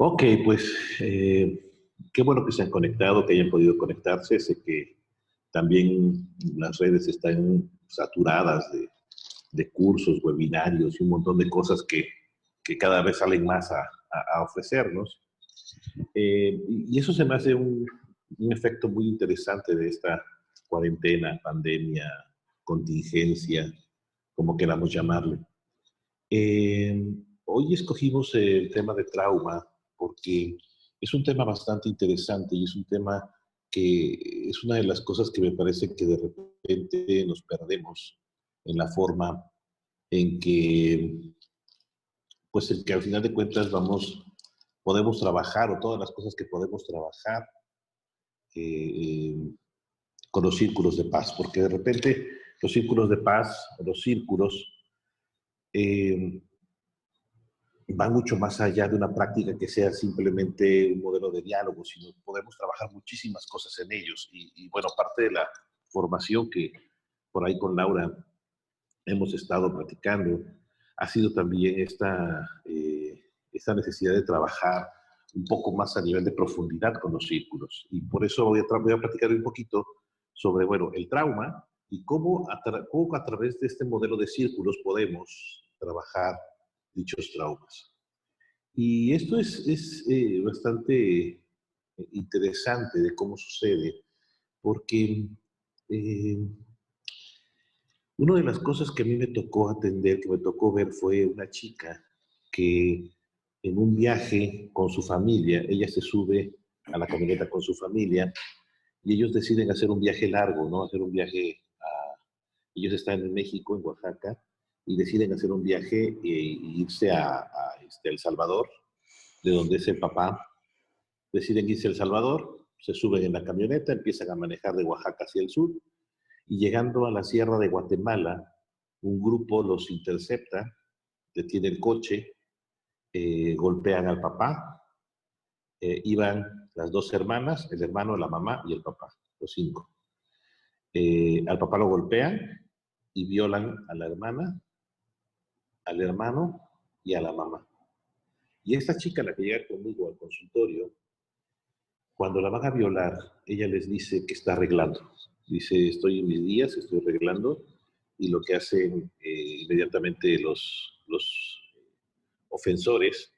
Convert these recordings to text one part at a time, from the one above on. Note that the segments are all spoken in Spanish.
Ok, pues qué bueno que se han conectado, que hayan podido conectarse. Sé que también las redes están saturadas de cursos, webinarios y un montón de cosas que cada vez salen más a ofrecernos. Y eso se me hace un efecto muy interesante de esta cuarentena, pandemia, contingencia, como queramos llamarle. Hoy escogimos el tema de trauma porque es un tema bastante interesante y es un tema que es una de las cosas que me parece que de repente nos perdemos en la forma en que, pues en que al final de cuentas podemos trabajar o todas las cosas que podemos trabajar eh, con los círculos de paz, porque de repente los círculos de paz, los círculos, eh, va mucho más allá de una práctica que sea simplemente un modelo de diálogo, sino podemos trabajar muchísimas cosas en ellos. Y bueno, parte de la formación que por ahí con Laura hemos estado platicando ha sido también esta necesidad de trabajar un poco más a nivel de profundidad con los círculos. Y por eso voy a platicar un poquito sobre, bueno, el trauma y cómo a través de este modelo de círculos podemos trabajar dichos traumas. Y esto es bastante interesante de cómo sucede, porque eh, una de las cosas que a mí me tocó atender, que me tocó ver, fue una chica que en un viaje con su familia, ella se sube a la camioneta con su familia y ellos deciden hacer un viaje largo, ¿no? Hacer un viaje ellos están en México, en Oaxaca, y deciden hacer un viaje e irse a El Salvador, de donde es el papá. Deciden irse a El Salvador, se suben en la camioneta, empiezan a manejar de Oaxaca hacia el sur, y llegando a la sierra de Guatemala, un grupo los intercepta, detiene el coche, golpean al papá, iban las dos hermanas, el hermano, la mamá y el papá, los cinco. Al papá lo golpean y violan a la hermana, al hermano y a la mamá. Y esta chica, la que llega conmigo al consultorio, cuando la van a violar, ella les dice que está arreglando. Dice, estoy en mis días, estoy arreglando. Y lo que hacen inmediatamente los ofensores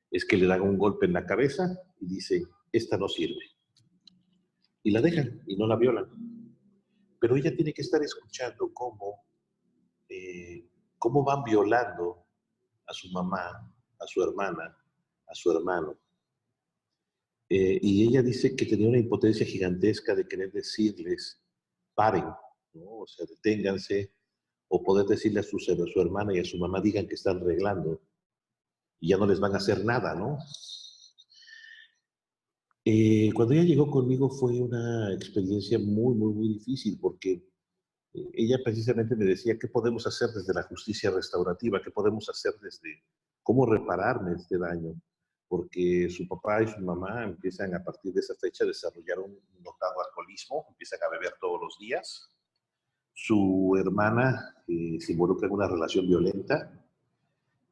es que le dan un golpe en la cabeza y dicen, esta no sirve. Y la dejan y no la violan. Pero ella tiene que estar escuchando eh, cómo van violando a su mamá, a su hermana, a su hermano. Y ella dice que tenía una impotencia gigantesca de querer decirles, paren, ¿no? O sea, deténganse, o poder decirle a su hermana y a su mamá, digan que están arreglando, y ya no les van a hacer nada, ¿no? Cuando ella llegó conmigo fue una experiencia muy, muy, muy difícil, porque ella precisamente me decía, ¿qué podemos hacer desde la justicia restaurativa? ¿Qué podemos hacer desde cómo repararme este daño? Porque su papá y su mamá empiezan a partir de esa fecha a desarrollar un notado alcoholismo, empiezan a beber todos los días. Su hermana se involucra en una relación violenta.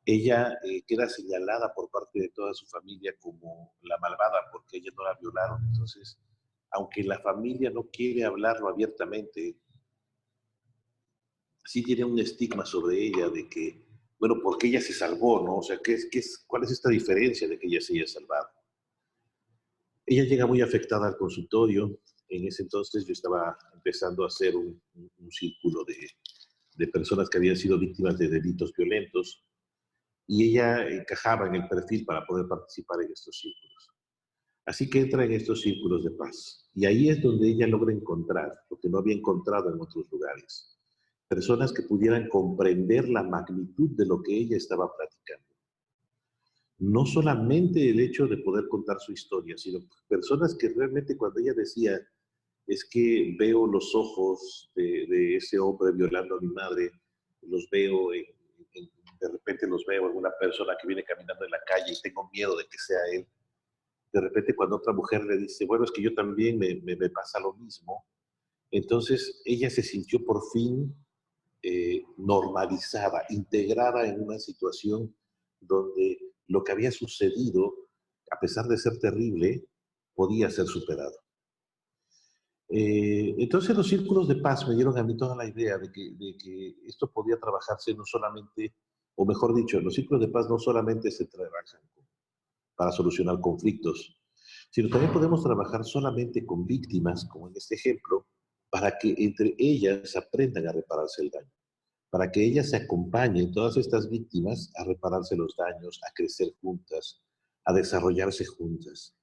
Ella queda señalada por parte de toda su familia como la malvada porque ella no la violaron. Entonces, aunque la familia no quiere hablarlo abiertamente, sí tiene un estigma sobre ella de que, bueno, ¿por qué ella se salvó, no? O sea, ¿cuál es esta diferencia de que ella se haya salvado? Ella llega muy afectada al consultorio. En ese entonces yo estaba empezando a hacer un círculo de personas que habían sido víctimas de delitos violentos y ella encajaba en el perfil para poder participar en estos círculos. Así que entra en estos círculos de paz. Y ahí es donde ella logra encontrar lo que no había encontrado en otros lugares. Personas que pudieran comprender la magnitud de lo que ella estaba platicando. No solamente el hecho de poder contar su historia, sino personas que realmente cuando ella decía, es que veo los ojos de ese hombre violando a mi madre, los veo, de repente los veo en una persona que viene caminando en la calle y tengo miedo de que sea él. De repente cuando otra mujer le dice, bueno, es que yo también me pasa lo mismo, entonces ella se sintió por fin normalizada, integrada en una situación donde lo que había sucedido a pesar de ser terrible, podía ser superado. Entonces los círculos de paz me dieron a mí toda la idea de que esto podía trabajarse no solamente, o mejor dicho, los círculos de paz no solamente se trabajan para solucionar conflictos, sino también podemos trabajar solamente con víctimas, como en este ejemplo, para que entre ellas aprendan a repararse el daño, para que ellas se acompañen, todas estas víctimas, a repararse los daños, a crecer juntas, a desarrollarse juntas.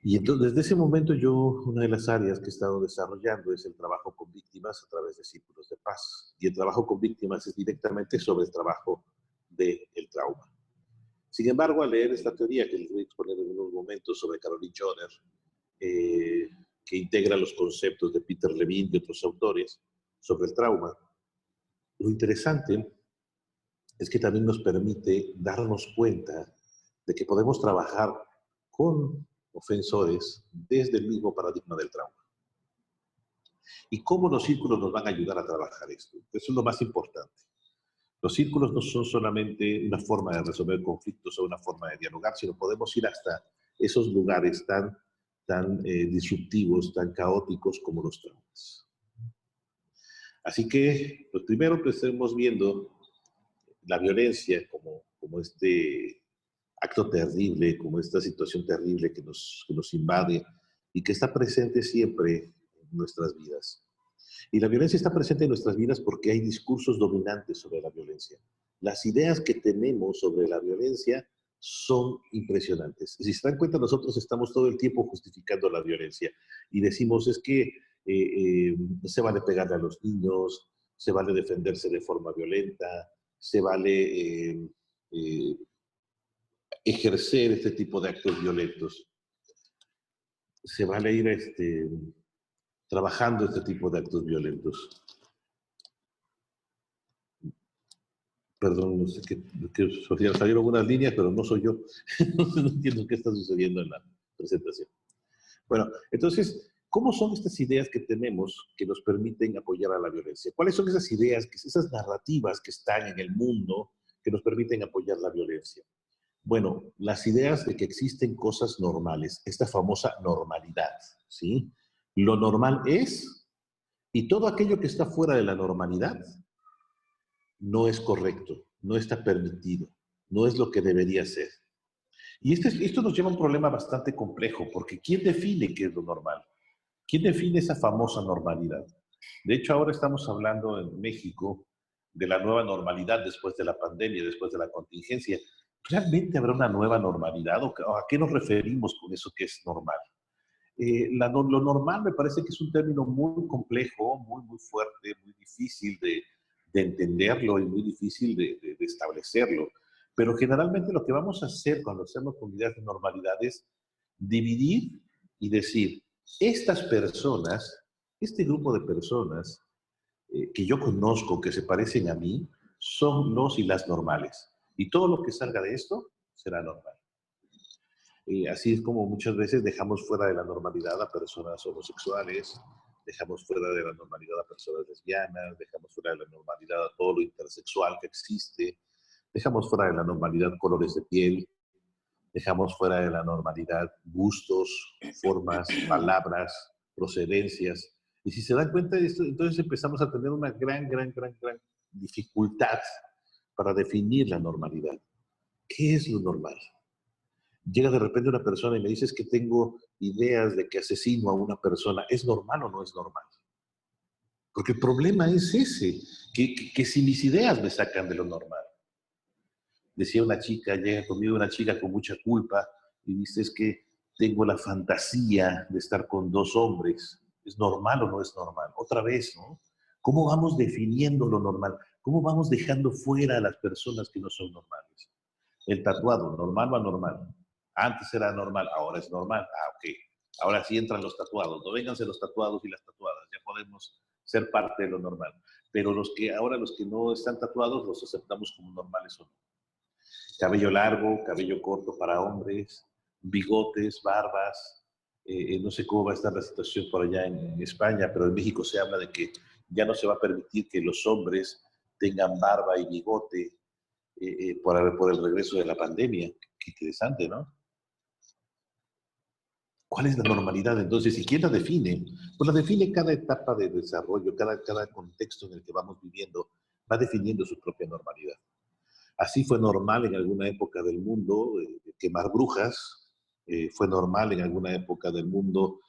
Y entonces, desde ese momento yo, una de las áreas que he estado desarrollando es el trabajo con víctimas a través de círculos de paz. Y el trabajo con víctimas es directamente sobre el trabajo del trauma. Sin embargo, al leer esta teoría que les voy a exponer en unos momentos sobre Caroline Joner, que integra los conceptos de Peter Levine y otros autores sobre el trauma, lo interesante es que también nos permite darnos cuenta de que podemos trabajar con ofensores desde el mismo paradigma del trauma. ¿Y cómo los círculos nos van a ayudar a trabajar esto? Eso es lo más importante. Los círculos no son solamente una forma de resolver conflictos o una forma de dialogar, sino podemos ir hasta esos lugares tan disruptivos, tan caóticos como los traumas. Así que, pues primero empecemos viendo la violencia como este acto terrible, como esta situación terrible que nos invade y que está presente siempre en nuestras vidas. Y la violencia está presente en nuestras vidas porque hay discursos dominantes sobre la violencia. Las ideas que tenemos sobre la violencia son impresionantes. Si se dan cuenta, nosotros estamos todo el tiempo justificando la violencia y decimos es que se vale pegarle a los niños, se vale defenderse de forma violenta, se vale ejercer este tipo de actos violentos, se vale ir trabajando este tipo de actos violentos. Perdón, no sé qué Sofía, salieron algunas líneas, pero no soy yo. No entiendo qué está sucediendo en la presentación. Bueno, entonces, ¿cómo son estas ideas que tenemos que nos permiten apoyar a la violencia? ¿Cuáles son esas ideas, esas narrativas que están en el mundo que nos permiten apoyar la violencia? Bueno, las ideas de que existen cosas normales, esta famosa normalidad, ¿sí? Lo normal es, y todo aquello que está fuera de la normalidad no es correcto, no está permitido, no es lo que debería ser. Y esto nos lleva a un problema bastante complejo, porque ¿quién define qué es lo normal? ¿Quién define esa famosa normalidad? De hecho, ahora estamos hablando en México de la nueva normalidad después de la pandemia, después de la contingencia. ¿Realmente habrá una nueva normalidad o a qué nos referimos con eso que es normal? Lo normal me parece que es un término muy complejo, muy fuerte, muy difícil de entenderlo y muy difícil de establecerlo. Pero generalmente lo que vamos a hacer cuando hacemos comunidades de normalidad es dividir y decir, estas personas, este grupo de personas que yo conozco, que se parecen a mí, son los y las normales. Y todo lo que salga de esto será normal. Así es como muchas veces dejamos fuera de la normalidad a personas homosexuales, dejamos fuera de la normalidad a personas lesbianas, dejamos fuera de la normalidad a todo lo intersexual que existe, dejamos fuera de la normalidad colores de piel, dejamos fuera de la normalidad gustos, formas, palabras, procedencias. Y si se dan cuenta de esto, entonces empezamos a tener una gran dificultad para definir la normalidad. ¿Qué es lo normal? Llega de repente una persona y me dices que tengo ideas de que asesino a una persona. ¿Es normal o no es normal? Porque el problema es ese, que si mis ideas me sacan de lo normal. Decía una chica, llega conmigo una chica con mucha culpa y dice es que tengo la fantasía de estar con dos hombres. ¿Es normal o no es normal? Otra vez, ¿no? ¿Cómo vamos definiendo lo normal? ¿Cómo vamos dejando fuera a las personas que no son normales? El tatuado, ¿normal o anormal? Antes era normal, ahora es normal. Ah, ok. Ahora sí entran los tatuados. No vénganse los tatuados y las tatuadas. Ya podemos ser parte de lo normal. Pero los que no están tatuados los aceptamos como normales o no. Cabello largo, cabello corto para hombres, bigotes, barbas. No sé cómo va a estar la situación por allá en España, pero en México se habla de que ya no se va a permitir que los hombres tengan barba y bigote por el regreso de la pandemia. Qué interesante, ¿no? ¿Cuál es la normalidad entonces? ¿Y quién la define? Pues la define cada etapa de desarrollo, cada contexto en el que vamos viviendo, va definiendo su propia normalidad. Así fue normal en alguna época del mundo quemar brujas, fue normal en alguna época del mundo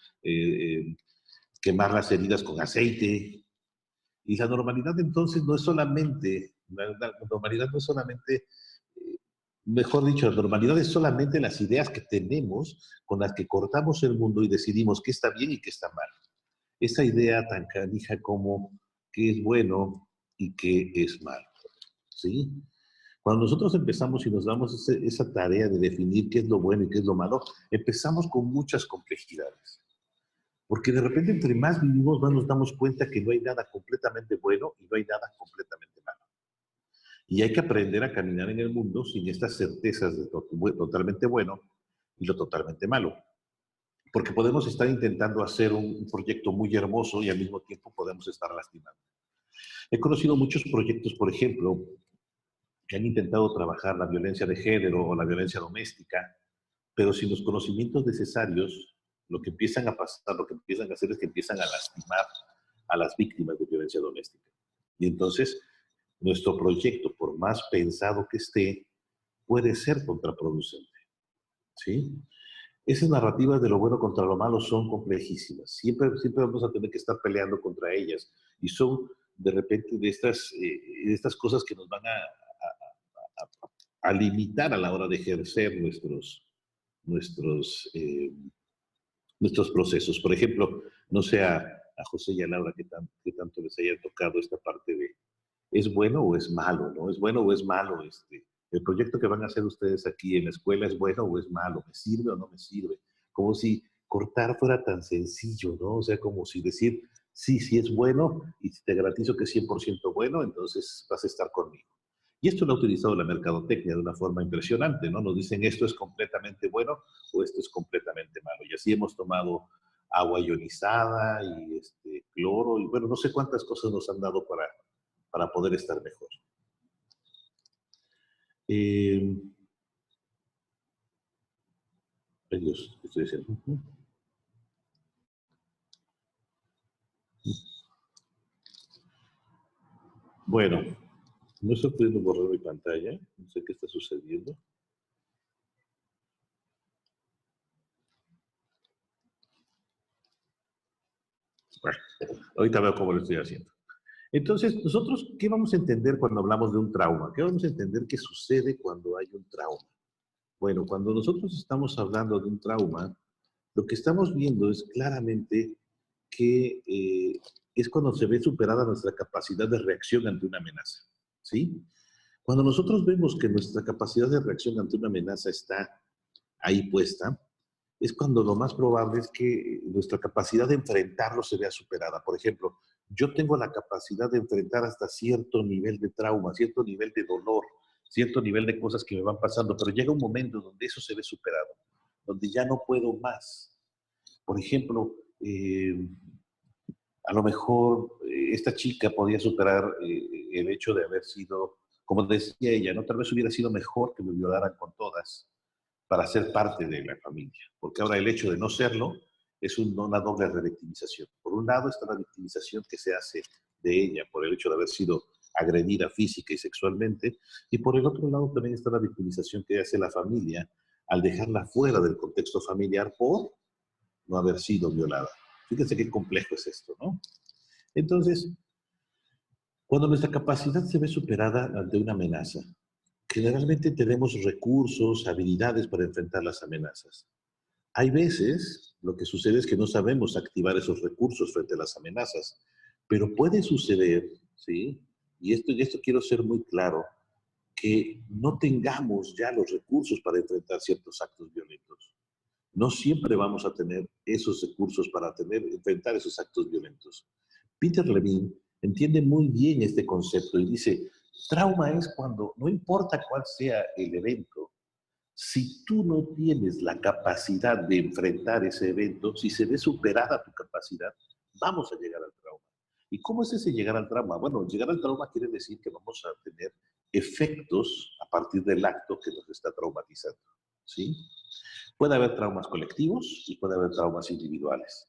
quemar las heridas con aceite. Y la normalidad entonces no es solamente, la normalidad no es solamente, mejor dicho, la normalidad es solamente las ideas que tenemos con las que cortamos el mundo y decidimos qué está bien y qué está mal. Esa idea tan canija como qué es bueno y qué es malo. ¿Sí? Cuando nosotros empezamos y nos damos esa tarea de definir qué es lo bueno y qué es lo malo, empezamos con muchas complejidades. Porque de repente, entre más vivimos, más nos damos cuenta que no hay nada completamente bueno y no hay nada completamente malo. Y hay que aprender a caminar en el mundo sin estas certezas de lo totalmente bueno y lo totalmente malo. Porque podemos estar intentando hacer un proyecto muy hermoso y al mismo tiempo podemos estar lastimando. He conocido muchos proyectos, por ejemplo, que han intentado trabajar la violencia de género o la violencia doméstica, pero sin los conocimientos necesarios, lo que empiezan a pasar, lo que empiezan a hacer es que empiezan a lastimar a las víctimas de violencia doméstica. Y entonces, nuestro proyecto, por más pensado que esté, puede ser contraproducente. ¿Sí? Esas narrativas de lo bueno contra lo malo son complejísimas. Siempre vamos a tener que estar peleando contra ellas. Y son, de repente, de estas cosas que nos van a limitar a la hora de ejercer nuestros, eh, nuestros procesos. Por ejemplo, no sé a José y a Laura que tanto les haya tocado esta parte de ¿es bueno o es malo? ¿No? ¿Es bueno o es malo? El proyecto que van a hacer ustedes aquí en la escuela es bueno o es malo, ¿me sirve o no me sirve? Como si cortar fuera tan sencillo, ¿no? O sea, como si decir, sí, sí es bueno y te garantizo que es 100% bueno, entonces vas a estar conmigo. Y esto lo ha utilizado la mercadotecnia de una forma impresionante, ¿no? Nos dicen esto es completamente bueno o esto es completamente malo. Y así hemos tomado agua ionizada y cloro y bueno, no sé cuántas cosas nos han dado para poder estar mejor. Eh, ay Dios, ¿qué estoy diciendo? Bueno, no estoy pudiendo borrar mi pantalla, no sé qué está sucediendo. Bueno, ahorita veo cómo lo estoy haciendo. Entonces, nosotros, ¿qué vamos a entender cuando hablamos de un trauma? ¿Qué vamos a entender que sucede cuando hay un trauma? Bueno, cuando nosotros estamos hablando de un trauma, lo que estamos viendo es claramente que es cuando se ve superada nuestra capacidad de reacción ante una amenaza, ¿sí? Cuando nosotros vemos que nuestra capacidad de reacción ante una amenaza está ahí puesta, es cuando lo más probable es que nuestra capacidad de enfrentarlo se vea superada. Por ejemplo, yo tengo la capacidad de enfrentar hasta cierto nivel de trauma, cierto nivel de dolor, cierto nivel de cosas que me van pasando, pero llega un momento donde eso se ve superado, donde ya no puedo más. Por ejemplo, a lo mejor esta chica podía superar el hecho de haber sido, como decía ella, ¿no? Tal vez hubiera sido mejor que me violaran con todas para ser parte de la familia, porque ahora el hecho de no serlo es una doble revictimización. Por un lado está la victimización que se hace de ella por el hecho de haber sido agredida física y sexualmente, y por el otro lado también está la victimización que hace la familia al dejarla fuera del contexto familiar por no haber sido violada. Fíjense qué complejo es esto, ¿no? Entonces, cuando nuestra capacidad se ve superada ante una amenaza, generalmente tenemos recursos, habilidades para enfrentar las amenazas. Hay veces lo que sucede es que no sabemos activar esos recursos frente a las amenazas, pero puede suceder, ¿sí? Y esto quiero ser muy claro, que no tengamos ya los recursos para enfrentar ciertos actos violentos. No siempre vamos a tener esos recursos para enfrentar esos actos violentos. Peter Levine entiende muy bien este concepto y dice, trauma es cuando, no importa cuál sea el evento, si tú no tienes la capacidad de enfrentar ese evento, si se ve superada tu capacidad, vamos a llegar al trauma. ¿Y cómo es ese llegar al trauma? Bueno, llegar al trauma quiere decir que vamos a tener efectos a partir del acto que nos está traumatizando. ¿sí? Puede haber traumas colectivos y puede haber traumas individuales.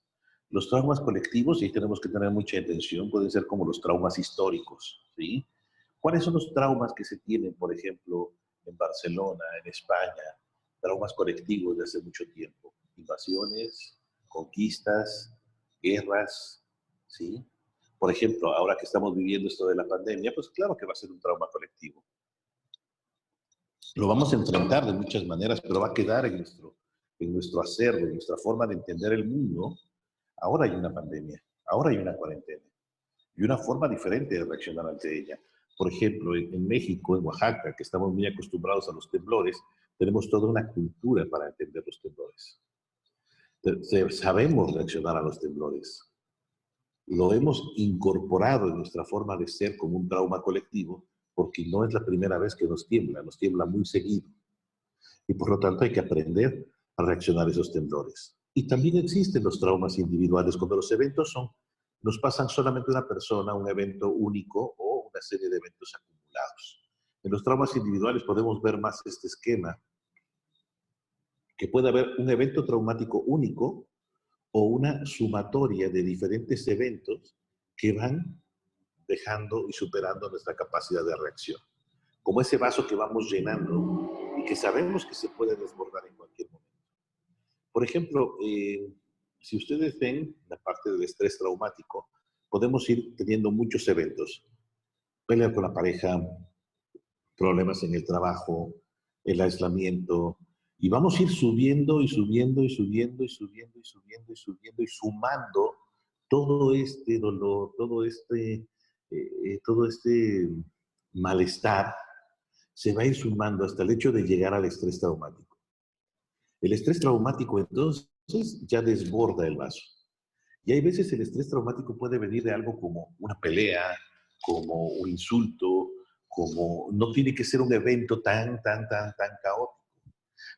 Los traumas colectivos, y ahí tenemos que tener mucha atención, pueden ser como los traumas históricos, ¿sí? ¿Cuáles son los traumas que se tienen, por ejemplo, en Barcelona, en España? Traumas colectivos de hace mucho tiempo. Invasiones, conquistas, guerras, ¿sí? Por ejemplo, ahora que estamos viviendo esto de la pandemia, pues claro que va a ser un trauma colectivo. Lo vamos a enfrentar de muchas maneras, pero va a quedar en nuestro acervo, en nuestra forma de entender el mundo. Ahora hay una pandemia, ahora hay una cuarentena y una forma diferente de reaccionar ante ella. Por ejemplo, en México, en Oaxaca, que estamos muy acostumbrados a los temblores, tenemos toda una cultura para entender los temblores. Sabemos reaccionar a los temblores. Lo hemos incorporado en nuestra forma de ser como un trauma colectivo, porque no es la primera vez que nos tiembla muy seguido. Y por lo tanto hay que aprender a reaccionar a esos temblores. Y también existen los traumas individuales, cuando los eventos nos pasan solamente una persona, un evento único o una serie de eventos acumulados. En los traumas individuales podemos ver más este esquema, que puede haber un evento traumático único o una sumatoria de diferentes eventos que van dejando y superando nuestra capacidad de reacción. Como ese vaso que vamos llenando y que sabemos que se puede desbordar en cualquier momento. Por ejemplo, si ustedes ven la parte del estrés traumático, podemos ir teniendo muchos eventos. Pelear con la pareja, problemas en el trabajo, el aislamiento, y vamos a ir subiendo y subiendo y subiendo y subiendo y subiendo y subiendo y sumando todo este dolor, todo este malestar, se va a ir sumando hasta el hecho de llegar al estrés traumático. El estrés traumático entonces ya desborda el vaso. Y hay veces el estrés traumático puede venir de algo como una pelea, como un insulto, como no tiene que ser un evento tan caótico.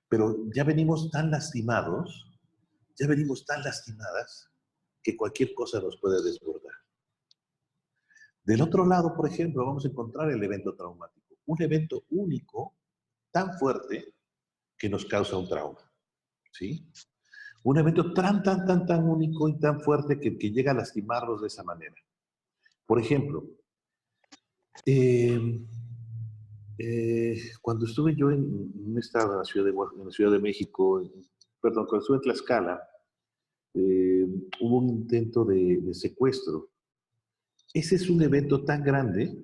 Pero ya venimos tan lastimados, ya venimos tan lastimadas, que cualquier cosa nos puede desbordar. Del otro lado, por ejemplo, vamos a encontrar el evento traumático. Un evento único, tan fuerte, que nos causa un trauma. ¿Sí? Un evento tan único y tan fuerte que llega a lastimarlos de esa manera. Por ejemplo, eh, cuando estuve yo en un estado, en la Ciudad de México, perdón, cuando estuve en Tlaxcala, hubo un intento de secuestro. Ese es un evento tan grande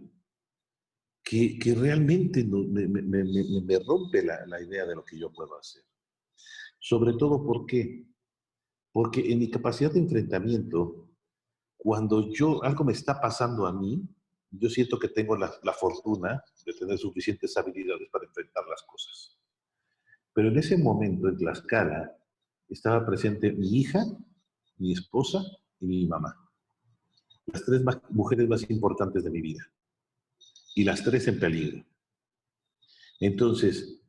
que realmente me rompe la idea de lo que yo puedo hacer. Sobre todo, ¿por qué? Porque en mi capacidad de enfrentamiento, cuando algo me está pasando a mí, yo siento que tengo la fortuna de tener suficientes habilidades para enfrentar las cosas. Pero en ese momento, en Tlaxcala, estaba presente mi hija, mi esposa y mi mamá. Las tres mujeres más importantes de mi vida. Y las tres en peligro. Entonces,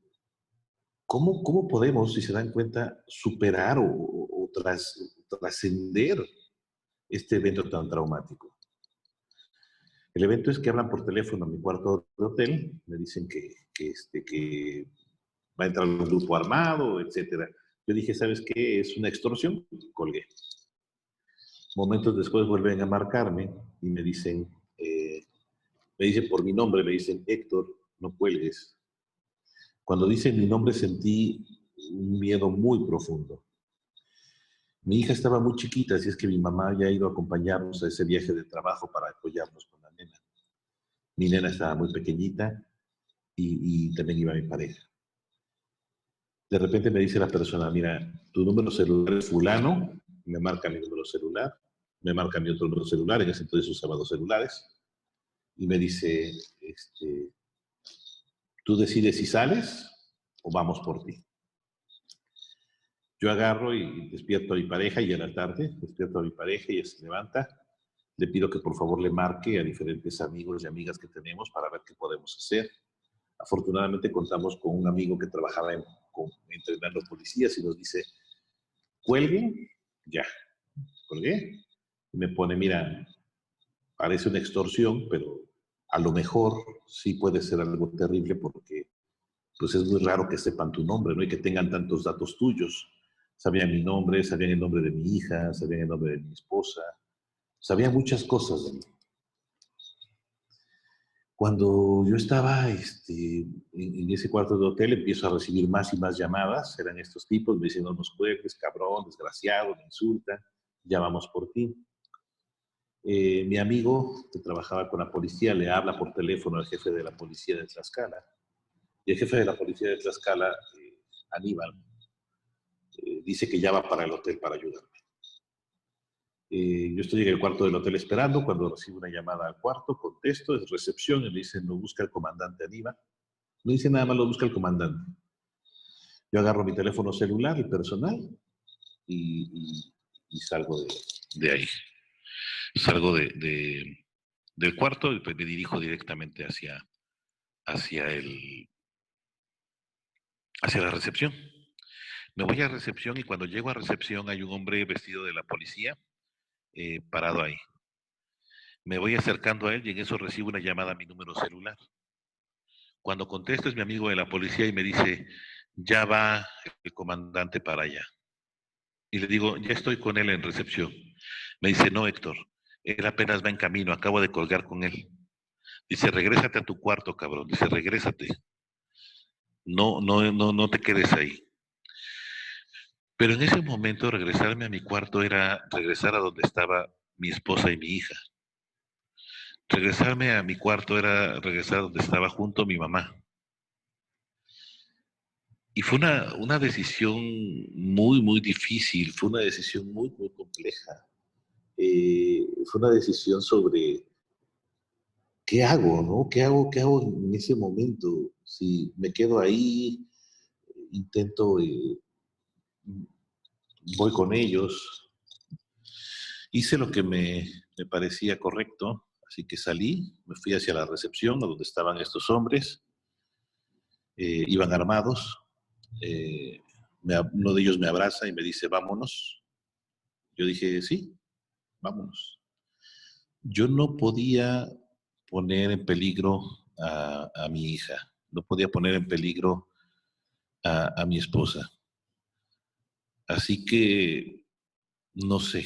¿cómo podemos, si se dan cuenta, superar o trascender este evento tan traumático? El evento es que hablan por teléfono a mi cuarto de hotel, me dicen que va a entrar un grupo armado, etcétera. Yo dije, ¿sabes qué? Es una extorsión. Colgué. Momentos después vuelven a marcarme y me dicen por mi nombre, me dicen, Héctor, no cuelgues. Cuando dicen mi nombre sentí un miedo muy profundo. Mi hija estaba muy chiquita, así es que mi mamá ya ha ido a acompañarnos a ese viaje de trabajo para apoyarnos con la nena. Mi nena estaba muy pequeñita y también iba mi pareja. De repente me dice la persona, mira, tu número celular es fulano, me marca mi número celular, me marca mi otro número celular, en ese entonces usaba dos celulares, y me dice, tú decides si sales o vamos por ti. Yo agarro y despierto a mi pareja y a la tarde despierto a mi pareja y ella se levanta. Le pido que por favor le marque a diferentes amigos y amigas que tenemos para ver qué podemos hacer. Afortunadamente contamos con un amigo que trabajaba entrenando policías y nos dice, cuelguen, ya, colgué. Y me pone, mira, parece una extorsión, pero a lo mejor sí puede ser algo terrible porque pues es muy raro que sepan tu nombre, ¿no? Y que tengan tantos datos tuyos. Sabían mi nombre, sabían el nombre de mi hija, sabían el nombre de mi esposa, sabían muchas cosas de mí. Cuando yo estaba en ese cuarto de hotel, empiezo a recibir más y más llamadas. Eran estos tipos, me dicen, no nos cuelgues, cabrón, desgraciado, me insultan, llamamos por ti. Mi amigo, que trabajaba con la policía, le habla por teléfono al jefe de la policía de Tlaxcala. Y el jefe de la policía de Tlaxcala, Aníbal, dice que ya va para el hotel para ayudarme. Yo estoy en el cuarto del hotel esperando, cuando recibo una llamada al cuarto, contesto, es recepción, y me dicen, lo busca el comandante Aníbal. No dice nada más, lo busca el comandante. Yo agarro mi teléfono celular, el personal, y salgo de ahí. Salgo del cuarto y pues me dirijo directamente hacia, hacia la recepción. Me voy a recepción y cuando llego a recepción hay un hombre vestido de la policía parado ahí. Me voy acercando a él y en eso recibo una llamada a mi número celular. Cuando contesto es mi amigo de la policía y me dice, ya va el comandante para allá. Y le digo, ya estoy con él en recepción. Me dice, no, Héctor, él apenas va en camino, acabo de colgar con él. Dice, regrésate a tu cuarto, cabrón. Dice, regrésate. No te quedes ahí. Pero en ese momento regresarme a mi cuarto era regresar a donde estaba mi esposa y mi hija. Regresarme a mi cuarto era regresar a donde estaba junto mi mamá. Y fue una decisión muy, muy difícil, fue una decisión muy, muy compleja. Fue una decisión sobre qué hago, ¿no? Qué hago en ese momento? Si me quedo ahí, intento, voy con ellos. Hice lo que me parecía correcto, así que salí, me fui hacia la recepción, a donde estaban estos hombres, iban armados. Uno de ellos me abraza y me dice, vámonos. Yo dije, sí, vámonos. Yo no podía poner en peligro a mi hija, no podía poner en peligro a mi esposa. Así que, no sé,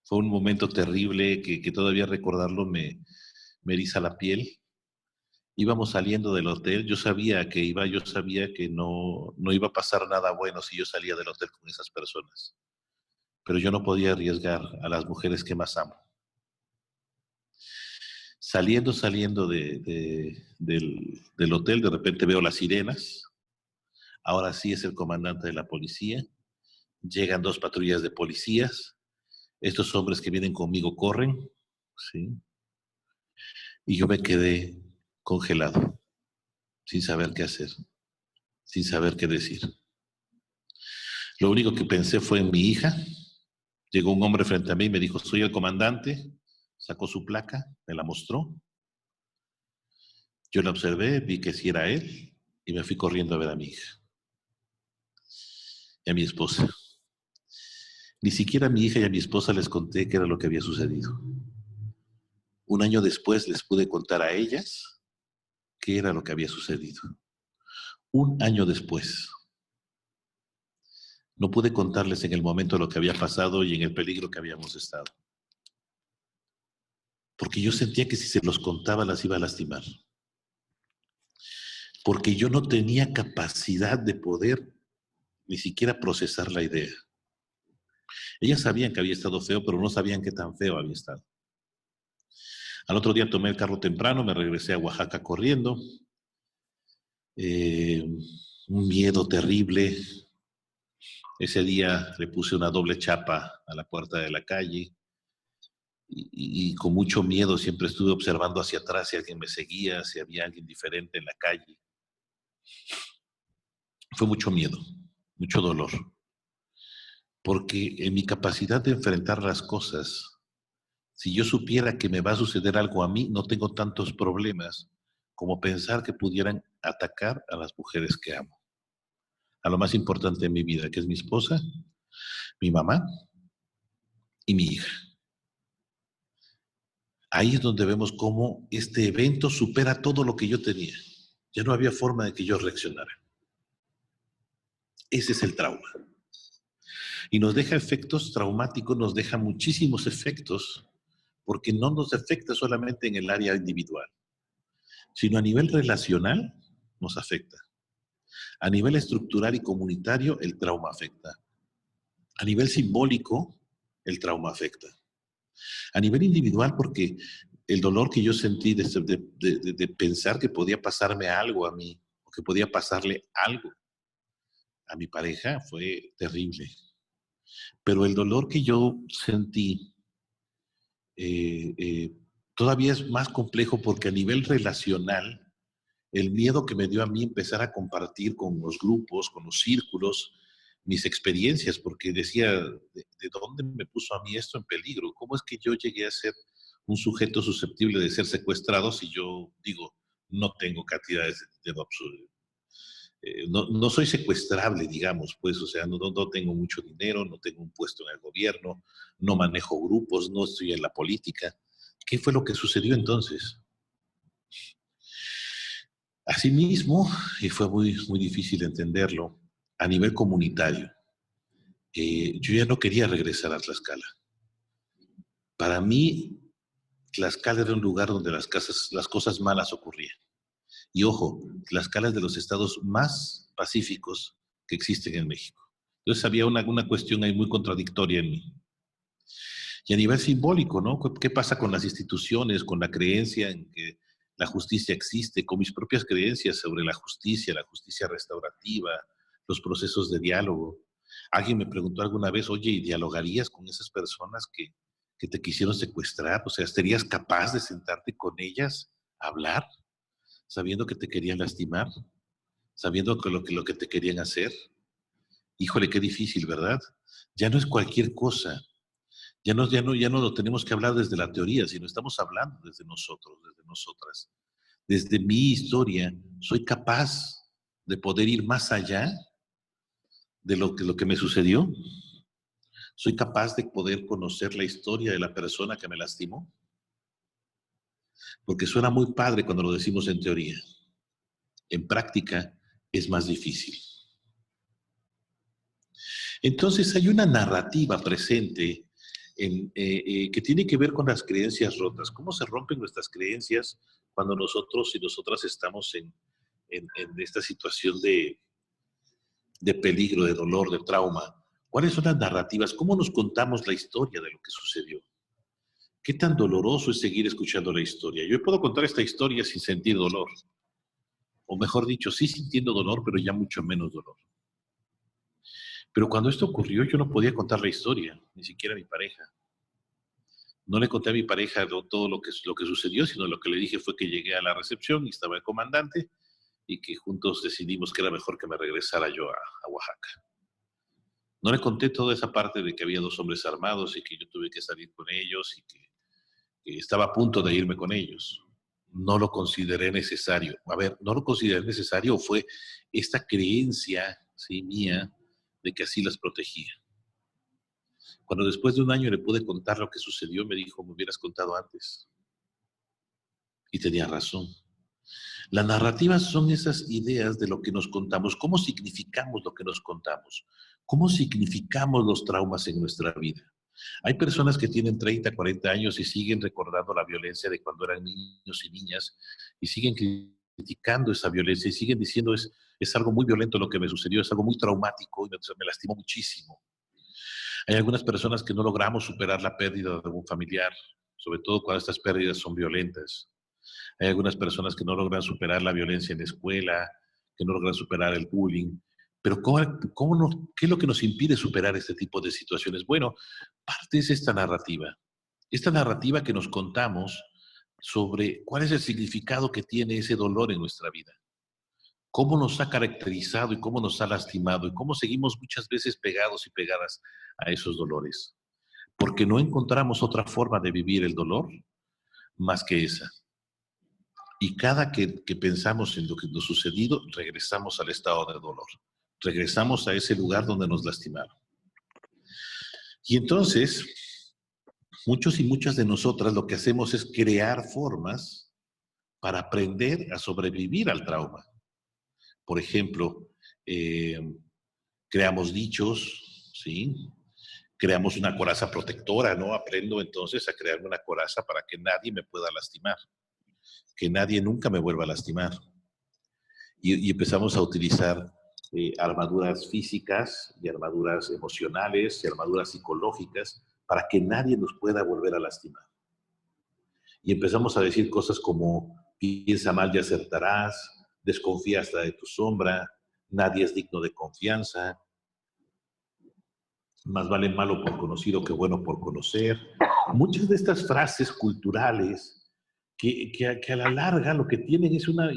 fue un momento terrible que todavía recordarlo me eriza la piel. Íbamos saliendo del hotel, yo sabía que no iba a pasar nada bueno si yo salía del hotel con esas personas, pero yo no podía arriesgar a las mujeres que más amo. Saliendo del hotel, de repente veo las sirenas. Ahora sí es el comandante de la policía. Llegan dos patrullas de policías. Estos hombres que vienen conmigo corren, ¿sí? Y yo me quedé congelado, sin saber qué hacer, sin saber qué decir. Lo único que pensé fue en mi hija. Llegó un hombre frente a mí y me dijo, soy el comandante. Sacó su placa, me la mostró. Yo la observé, vi que sí era él y me fui corriendo a ver a mi hija y a mi esposa. Ni siquiera a mi hija y a mi esposa les conté qué era lo que había sucedido. Un año después les pude contar a ellas qué era lo que había sucedido. Un año después. No pude contarles en el momento lo que había pasado y en el peligro que habíamos estado. Porque yo sentía que si se los contaba las iba a lastimar. Porque yo no tenía capacidad de poder ni siquiera procesar la idea. Ellas sabían que había estado feo, pero no sabían qué tan feo había estado. Al otro día tomé el carro temprano, me regresé a Oaxaca corriendo. Un miedo terrible. Ese día le puse una doble chapa a la puerta de la calle y con mucho miedo siempre estuve observando hacia atrás si alguien me seguía, si había alguien diferente en la calle. Fue mucho miedo, mucho dolor, porque en mi capacidad de enfrentar las cosas, si yo supiera que me va a suceder algo a mí, no tengo tantos problemas como pensar que pudieran atacar a las mujeres que amo. A lo más importante en mi vida, que es mi esposa, mi mamá y mi hija. Ahí es donde vemos cómo este evento supera todo lo que yo tenía. Ya no había forma de que yo reaccionara. Ese es el trauma. Y nos deja efectos traumáticos, nos deja muchísimos efectos, porque no nos afecta solamente en el área individual, sino a nivel relacional nos afecta. A nivel estructural y comunitario, el trauma afecta. A nivel simbólico, el trauma afecta. A nivel individual, porque el dolor que yo sentí de pensar que podía pasarme algo a mí, o que podía pasarle algo a mi pareja, fue terrible. Pero el dolor que yo sentí eh, eh, todavía es más complejo porque a nivel relacional, el miedo que me dio a mí empezar a compartir con los grupos, con los círculos, mis experiencias, porque decía, ¿de dónde me puso a mí esto en peligro? ¿Cómo es que yo llegué a ser un sujeto susceptible de ser secuestrado si yo digo, no tengo cantidades de dinero absurdo? No soy secuestrable, digamos, pues, o sea, no tengo mucho dinero, no tengo un puesto en el gobierno, no manejo grupos, no estoy en la política. ¿Qué fue lo que sucedió entonces? Asimismo, y fue muy difícil entenderlo, a nivel comunitario, yo ya no quería regresar a Tlaxcala. Para mí, Tlaxcala era un lugar donde las cosas malas ocurrían. Y ojo, Tlaxcala es de los estados más pacíficos que existen en México. Entonces había una cuestión ahí muy contradictoria en mí. Y a nivel simbólico, ¿no? ¿Qué pasa con las instituciones, con la creencia en que la justicia existe, con mis propias creencias sobre la justicia restaurativa, los procesos de diálogo? Alguien me preguntó alguna vez, oye, ¿y dialogarías con esas personas que te quisieron secuestrar? O sea, ¿serías capaz de sentarte con ellas a hablar, sabiendo que te querían lastimar, sabiendo que lo que te querían hacer? Híjole, qué difícil, ¿verdad? Ya no es cualquier cosa. Ya no lo tenemos que hablar desde la teoría, sino estamos hablando desde nosotros, desde nosotras. Desde mi historia, soy capaz de poder ir más allá de lo que me sucedió. Soy capaz de poder conocer la historia de la persona que me lastimó. Porque suena muy padre cuando lo decimos en teoría. En práctica es más difícil. Entonces hay una narrativa presente que tiene que ver con las creencias rotas. ¿Cómo se rompen nuestras creencias cuando nosotros y nosotras estamos en esta situación de peligro, de dolor, de trauma? ¿Cuáles son las narrativas? ¿Cómo nos contamos la historia de lo que sucedió? ¿Qué tan doloroso es seguir escuchando la historia? Yo puedo contar esta historia sin sentir dolor. O mejor dicho, sí sintiendo dolor, pero ya mucho menos dolor. Pero cuando esto ocurrió, yo no podía contar la historia, ni siquiera a mi pareja. No le conté a mi pareja todo lo que sucedió, sino lo que le dije fue que llegué a la recepción y estaba el comandante y que juntos decidimos que era mejor que me regresara yo a Oaxaca. No le conté toda esa parte de que había 2 hombres armados y que yo tuve que salir con ellos y que estaba a punto de irme con ellos. No lo consideré necesario. A ver, no lo consideré necesario, fue esta creencia, sí, mía, de que así las protegía. Cuando después de un año le pude contar lo que sucedió, me dijo, me hubieras contado antes. Y tenía razón. Las narrativas son esas ideas de lo que nos contamos, cómo significamos lo que nos contamos, cómo significamos los traumas en nuestra vida. Hay personas que tienen 30, 40 años y siguen recordando la violencia de cuando eran niños y niñas y siguen criticando esa violencia y siguen diciendo es algo muy violento lo que me sucedió, es algo muy traumático y me lastimó muchísimo. Hay algunas personas que no logramos superar la pérdida de algún familiar, sobre todo cuando estas pérdidas son violentas. Hay algunas personas que no logran superar la violencia en la escuela, que no logran superar el bullying. Pero ¿qué es lo que nos impide superar este tipo de situaciones? Bueno, parte es esta narrativa que nos contamos sobre cuál es el significado que tiene ese dolor en nuestra vida, cómo nos ha caracterizado y cómo nos ha lastimado y cómo seguimos muchas veces pegados y pegadas a esos dolores, porque no encontramos otra forma de vivir el dolor más que esa. Y cada que pensamos en lo que nos ha sucedido, regresamos al estado de dolor. Regresamos a ese lugar donde nos lastimaron. Y entonces, muchos y muchas de nosotras lo que hacemos es crear formas para aprender a sobrevivir al trauma. Por ejemplo, creamos dichos, ¿sí? Creamos una coraza protectora, ¿no? Aprendo entonces a crearme una coraza para que nadie me pueda lastimar, que nadie nunca me vuelva a lastimar. Y empezamos a utilizar armaduras físicas y armaduras emocionales y armaduras psicológicas para que nadie nos pueda volver a lastimar. Y empezamos a decir cosas como, piensa mal y acertarás, desconfía hasta de tu sombra, nadie es digno de confianza, más vale malo por conocido que bueno por conocer. Muchas de estas frases culturales que a la larga lo que tienen es una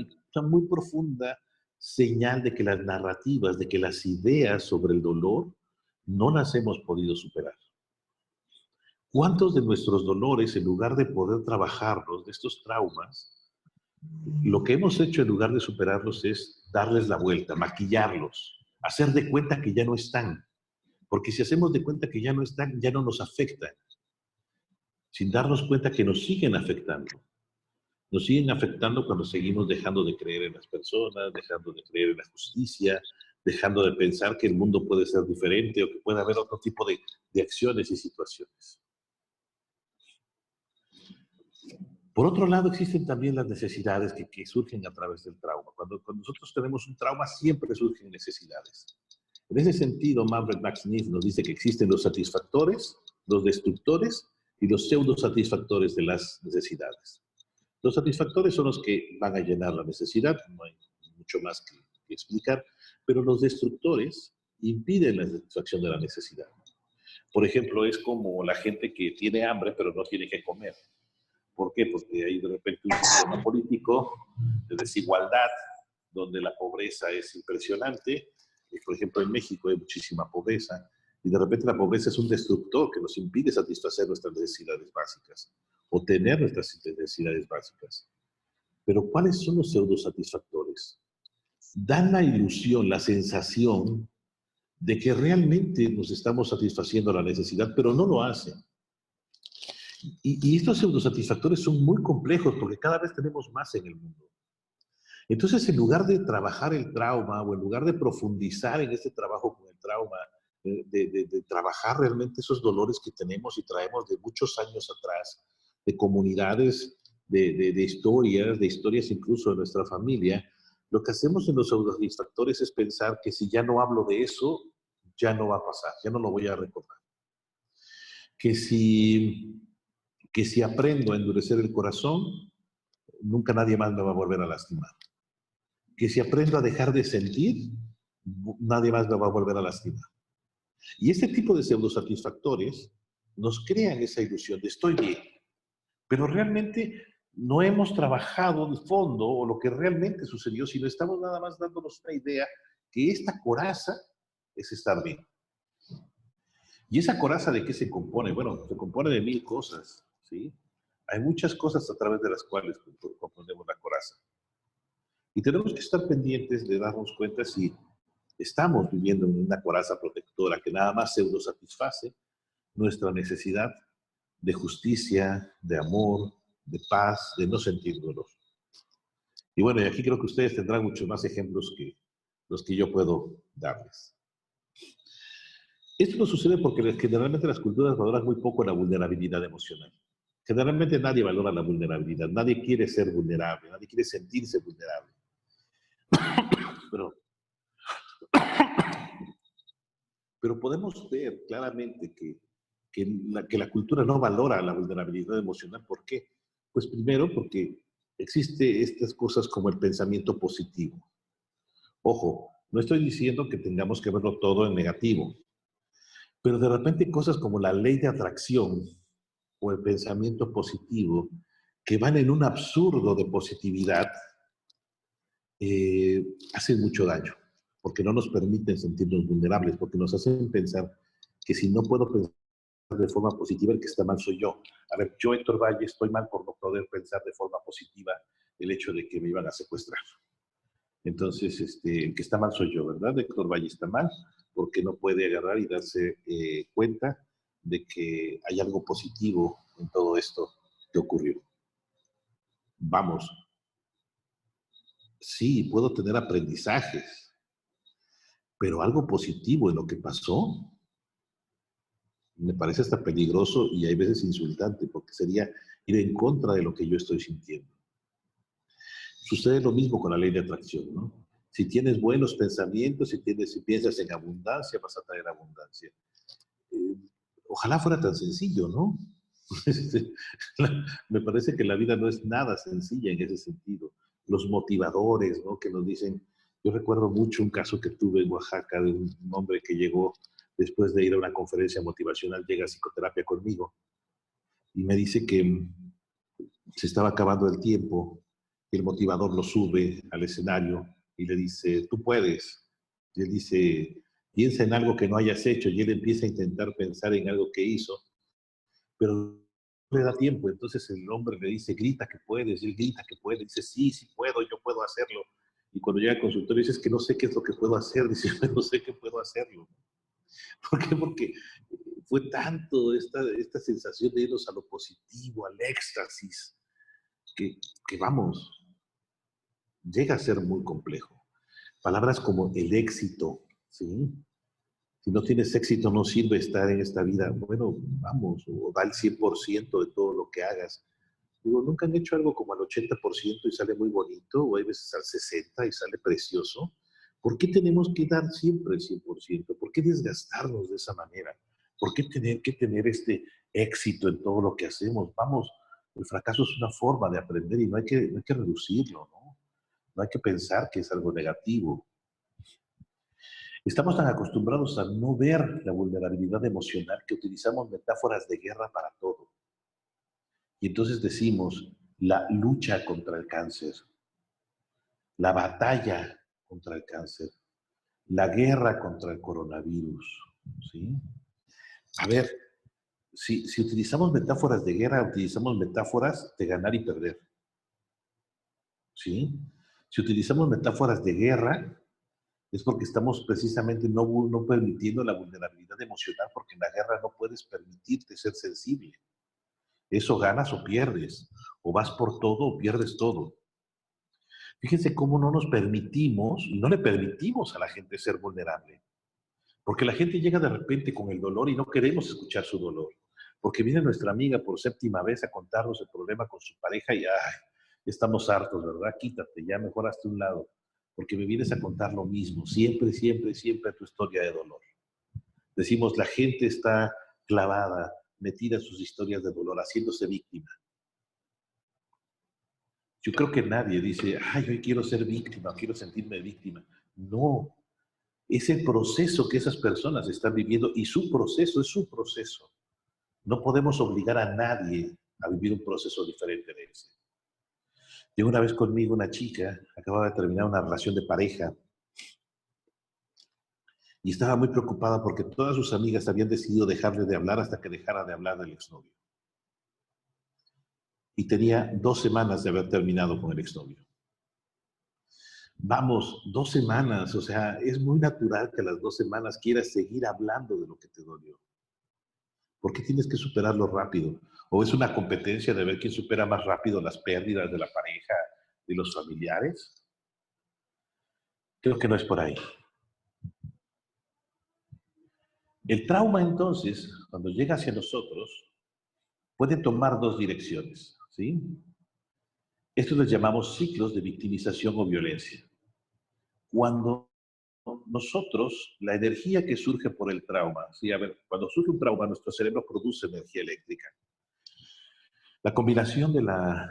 muy profunda señal de que las narrativas, de que las ideas sobre el dolor no las hemos podido superar. ¿Cuántos de nuestros dolores, en lugar de poder trabajarlos, de estos traumas, lo que hemos hecho en lugar de superarlos es darles la vuelta, maquillarlos, hacer de cuenta que ya no están? Porque si hacemos de cuenta que ya no están, ya no nos afectan, sin darnos cuenta que nos siguen afectando. Nos siguen afectando cuando seguimos dejando de creer en las personas, dejando de creer en la justicia, dejando de pensar que el mundo puede ser diferente o que puede haber otro tipo de acciones y situaciones. Por otro lado, existen también las necesidades que surgen a través del trauma. Cuando nosotros tenemos un trauma, siempre surgen necesidades. En ese sentido, Manfred Max Neef nos dice que existen los satisfactores, los destructores y los pseudo-satisfactores de las necesidades. Los satisfactores son los que van a llenar la necesidad, no hay mucho más que explicar, pero los destructores impiden la satisfacción de la necesidad. Por ejemplo, es como la gente que tiene hambre pero no tiene que comer. ¿Por qué? Porque hay de repente un sistema político de desigualdad, donde la pobreza es impresionante. Por ejemplo, en México hay muchísima pobreza, y de repente la pobreza es un destructor que nos impide satisfacer nuestras necesidades básicas, o tener nuestras necesidades básicas. Pero ¿cuáles son los pseudosatisfactores? Dan la ilusión, la sensación de que realmente nos estamos satisfaciendo la necesidad, pero no lo hacen. Y estos pseudosatisfactores son muy complejos porque cada vez tenemos más en el mundo. Entonces, en lugar de trabajar el trauma o en lugar de profundizar en este trabajo con el trauma, de trabajar realmente esos dolores que tenemos y traemos de muchos años atrás, de comunidades, de historias incluso de nuestra familia, lo que hacemos en los pseudosatisfactores es pensar que si ya no hablo de eso, ya no va a pasar, ya no lo voy a recordar. Que si aprendo a endurecer el corazón, nunca nadie más me va a volver a lastimar. Que si aprendo a dejar de sentir, nadie más me va a volver a lastimar. Y este tipo de pseudosatisfactores nos crean esa ilusión de estoy bien, pero realmente no hemos trabajado de fondo o lo que realmente sucedió, sino estamos nada más dándonos una idea que esta coraza es estar bien. ¿Y esa coraza de qué se compone? Bueno, se compone de 1000 cosas, ¿sí? Hay muchas cosas a través de las cuales componemos la coraza. Y tenemos que estar pendientes de darnos cuenta si estamos viviendo en una coraza protectora que nada más pseudo satisface nuestra necesidad de justicia, de amor, de paz, de no sentir dolor. Y bueno, y aquí creo que ustedes tendrán muchos más ejemplos que los que yo puedo darles. Esto no sucede porque generalmente las culturas valoran muy poco la vulnerabilidad emocional. Generalmente nadie valora la vulnerabilidad, nadie quiere ser vulnerable, nadie quiere sentirse vulnerable. Pero, pero podemos ver claramente que la cultura no valora la vulnerabilidad emocional. ¿Por qué? Pues primero porque existe estas cosas como el pensamiento positivo. Ojo, no estoy diciendo que tengamos que verlo todo en negativo, pero de repente cosas como la ley de atracción o el pensamiento positivo que van en un absurdo de positividad hacen mucho daño, porque no nos permiten sentirnos vulnerables, porque nos hacen pensar que si no puedo pensar de forma positiva, el que está mal soy yo. A ver, yo, Héctor Valle, estoy mal por no poder pensar de forma positiva el hecho de que me iban a secuestrar. Entonces, el que está mal soy yo, ¿verdad? Héctor Valle está mal porque no puede agarrar y darse cuenta de que hay algo positivo en todo esto que ocurrió. Vamos, sí, puedo tener aprendizajes, pero algo positivo en lo que pasó, me parece hasta peligroso y hay veces insultante, porque sería ir en contra de lo que yo estoy sintiendo. Sucede lo mismo con la ley de atracción, ¿no? Si tienes buenos pensamientos, si piensas en abundancia, vas a traer abundancia. Eh, Ojalá fuera tan sencillo, ¿no? Me parece que la vida no es nada sencilla en ese sentido. Los motivadores, ¿no? Que nos dicen, yo recuerdo mucho un caso que tuve en Oaxaca de un hombre que llegó después de ir a una conferencia motivacional, llega a psicoterapia conmigo y me dice que se estaba acabando el tiempo y el motivador lo sube al escenario y le dice, tú puedes. Y él dice, piensa en algo que no hayas hecho y él empieza a intentar pensar en algo que hizo, pero no le da tiempo. Entonces el hombre le dice, grita que puedes, y él grita que puede, dice, sí, sí puedo, yo puedo hacerlo. Y cuando llega al consultorio dice, es que no sé qué es lo que puedo hacer, dice, no sé qué puedo hacerlo. ¿Por qué? Porque fue tanto esta sensación de irnos a lo positivo, al éxtasis, que, que vamos, llega a ser muy complejo. Palabras como el éxito, ¿sí? Si no tienes éxito, no sirve estar en esta vida. Bueno, vamos, o da el 100% de todo lo que hagas. Digo, nunca han hecho algo como al 80% y sale muy bonito, o hay veces al 60% y sale precioso. ¿Por qué tenemos que dar siempre el 100%? ¿Por qué desgastarnos de esa manera? ¿Por qué tener que tener este éxito en todo lo que hacemos? Vamos, el fracaso es una forma de aprender y no hay que reducirlo, ¿no? No hay que pensar que es algo negativo. Estamos tan acostumbrados a no ver la vulnerabilidad emocional que utilizamos metáforas de guerra para todo. Y entonces decimos la lucha contra el cáncer, la batalla contra el cáncer, la guerra contra el coronavirus. ¿Sí? A ver, si utilizamos metáforas de guerra, utilizamos metáforas de ganar y perder. ¿Sí? Si utilizamos metáforas de guerra, es porque estamos precisamente no permitiendo la vulnerabilidad emocional, porque en la guerra no puedes permitirte ser sensible. Eso ganas o pierdes, o vas por todo o pierdes todo. Fíjense cómo no nos permitimos, no le permitimos a la gente ser vulnerable, porque la gente llega de repente con el dolor y no queremos escuchar su dolor, porque viene nuestra amiga por séptima vez a contarnos el problema con su pareja y ay, estamos hartos, ¿verdad? Quítate, ya mejor hazte un lado, porque me vienes a contar lo mismo, siempre, siempre, siempre tu historia de dolor. Decimos, la gente está clavada, metida en sus historias de dolor, haciéndose víctima. Yo creo que nadie dice, ay, hoy quiero ser víctima, quiero sentirme víctima. No, es el proceso que esas personas están viviendo y su proceso es su proceso. No podemos obligar a nadie a vivir un proceso diferente de ese. Llegó una vez conmigo una chica, acababa de terminar una relación de pareja y estaba muy preocupada porque todas sus amigas habían decidido dejarle de hablar hasta que dejara de hablar del exnovio. Y tenía 2 semanas de haber terminado con el exnovio. Vamos, 2 semanas, o sea, es muy natural que a las 2 semanas quieras seguir hablando de lo que te dolió. ¿Por qué tienes que superarlo rápido? ¿O es una competencia de ver quién supera más rápido las pérdidas de la pareja, de los familiares? Creo que no es por ahí. El trauma, entonces, cuando llega hacia nosotros, puede tomar dos direcciones, ¿sí? Estos les llamamos ciclos de victimización o violencia. Cuando nosotros, la energía que surge por el trauma, ¿sí? A ver, cuando surge un trauma, nuestro cerebro produce energía eléctrica. La combinación de la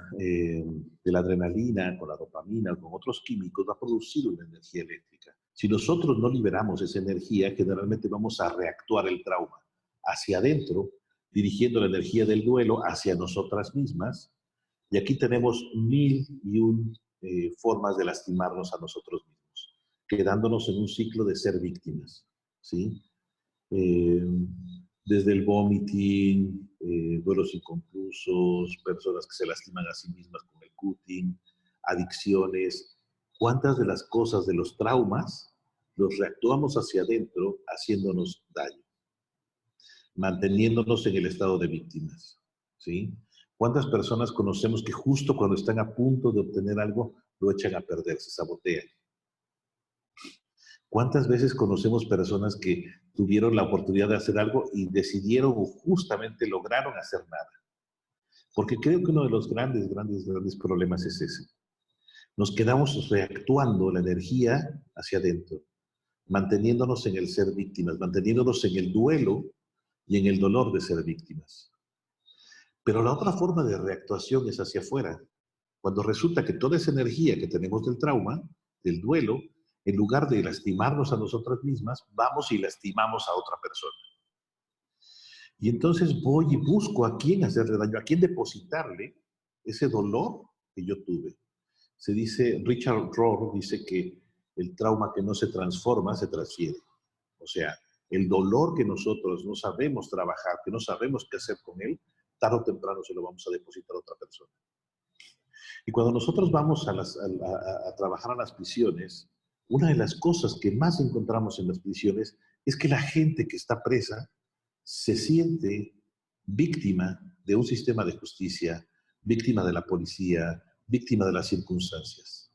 adrenalina con la dopamina o con otros químicos va a producir una energía eléctrica. Si nosotros no liberamos esa energía, generalmente vamos a reactuar el trauma hacia adentro, dirigiendo la energía del duelo hacia nosotras mismas. Y aquí tenemos 1001 formas de lastimarnos a nosotros mismos, quedándonos en un ciclo de ser víctimas, ¿sí? Eh, Desde el vomiting, duelos inconclusos, personas que se lastiman a sí mismas con el cutting, adicciones. ¿Cuántas de las cosas de los traumas los reactuamos hacia adentro haciéndonos daño, manteniéndonos en el estado de víctimas? ¿Sí? ¿Cuántas personas conocemos que justo cuando están a punto de obtener algo lo echan a perder, se sabotean? ¿Cuántas veces conocemos personas que tuvieron la oportunidad de hacer algo y decidieron o justamente lograron hacer nada? Porque creo que uno de los grandes problemas es ese. Nos quedamos reactuando la energía hacia adentro, manteniéndonos en el ser víctimas, manteniéndonos en el duelo y en el dolor de ser víctimas. Pero la otra forma de reactuación es hacia afuera, cuando resulta que toda esa energía que tenemos del trauma, del duelo, en lugar de lastimarnos a nosotras mismas, vamos y lastimamos a otra persona. Y entonces voy y busco a quién hacerle daño, a quién depositarle ese dolor que yo tuve. Se dice, Richard Rohr dice que el trauma que no se transforma se transfiere. O sea, el dolor que nosotros no sabemos trabajar, que no sabemos qué hacer con él, tarde o temprano se lo vamos a depositar a otra persona. Y cuando nosotros vamos a trabajar a las prisiones, una de las cosas que más encontramos en las prisiones es que la gente que está presa se siente víctima de un sistema de justicia, víctima de la policía, víctima de las circunstancias.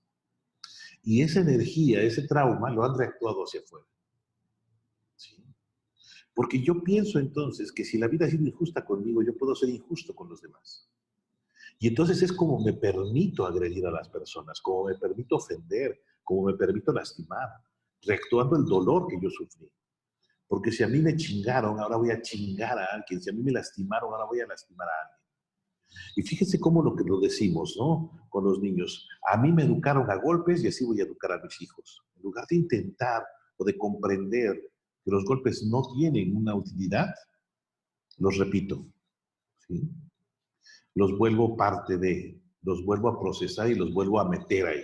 Y esa energía, ese trauma, lo han reactuado hacia afuera. ¿Sí? Porque yo pienso entonces que si la vida ha sido injusta conmigo, yo puedo ser injusto con los demás. Y entonces es como me permito agredir a las personas, como me permito ofender, como me permito lastimar, reactuando el dolor que yo sufrí. Porque si a mí me chingaron, ahora voy a chingar a alguien. Si a mí me lastimaron, ahora voy a lastimar a alguien. Y fíjense cómo lo que lo decimos, ¿no? Con los niños. A mí me educaron a golpes y así voy a educar a mis hijos. En lugar de intentar o de comprender que los golpes no tienen una utilidad, los repito, ¿sí? Los vuelvo parte de, los vuelvo a procesar y los vuelvo a meter ahí.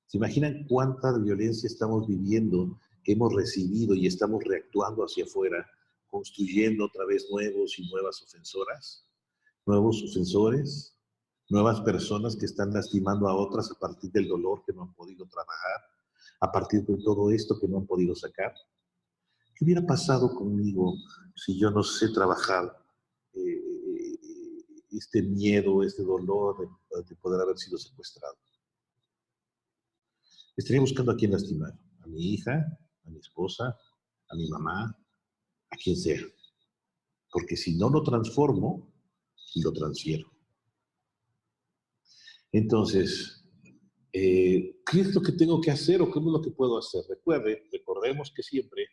¿Se imaginan cuánta violencia estamos viviendo, que hemos recibido y estamos reactuando hacia afuera, construyendo otra vez nuevos y nuevas ofensoras, nuevos ofensores, nuevas personas que están lastimando a otras a partir del dolor que no han podido trabajar, a partir de todo esto que no han podido sacar? ¿Qué hubiera pasado conmigo si yo no sé trabajar este miedo, este dolor de poder haber sido secuestrado? Estaría buscando a quién lastimar, a mi hija, a mi esposa, a mi mamá, a quien sea. Porque si no lo transformo, lo transfiero. Entonces, ¿qué es lo que tengo que hacer o qué es lo que puedo hacer? Recordemos que siempre